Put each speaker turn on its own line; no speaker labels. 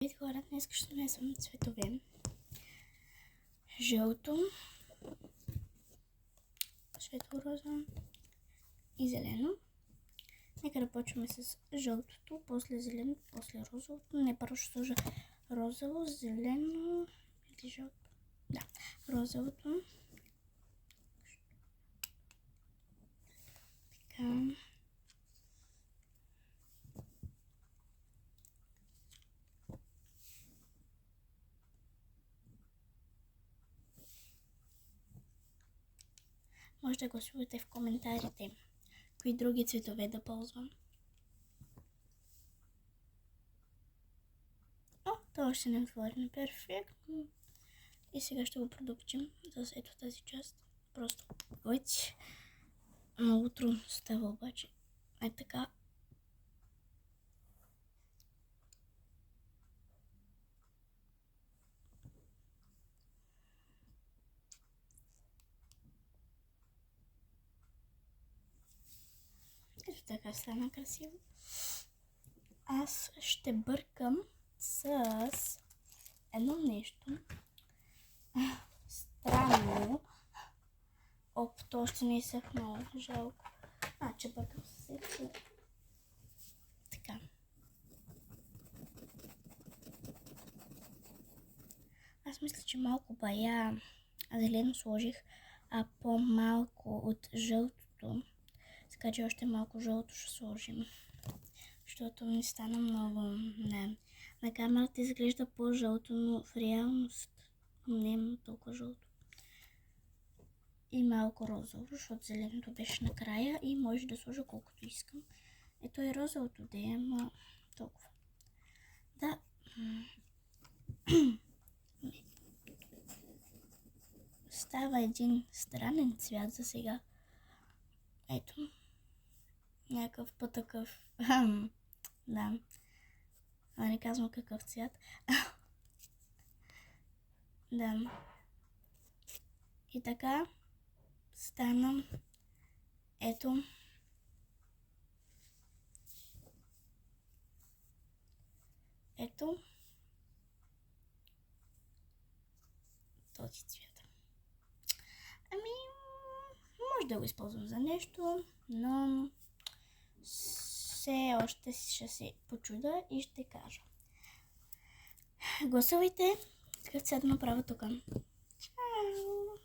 Вид хора, днес ще донесвам цветове. Жълто, светло-розово и зелено. Нека да почваме с жълтото, после зеленото, после розовото. Не, първо ще сложа розово, зелено или жълто. Да, розовото. Така. Може да гласувате в коментарите кои други цветове да ползвам. О, това още не е отворено. Перфектно. И сега ще го продължим с ето тази част. Просто много трудно става обаче. Е така. Ето така стана красиво. Аз ще бъркам с едно нещо. Странно. Оп, то още не е съхнало. Жалко. Че бъркам с ето. Така. Аз мисля, че малко бая зелено сложих, а по-малко от жълтото. Така че още малко жълто ще сложим. Защото ми стана много. Не. На камерата изглежда по-жълто, но в реалност не е толкова жълто. И малко розово, защото зеленото беше накрая и може да сложа колкото искам. Ето и розовото да е, ама толкова. Да. Става един странен цвят за сега. Ето. Някакъв по-такъв. Да. Не казвам какъв цвят. Да. И така стана ето този цвят. Може да го използвам за нещо, но все още ще се почуда и ще кажа. Гласувайте какъв цвят да направя тук. Чао!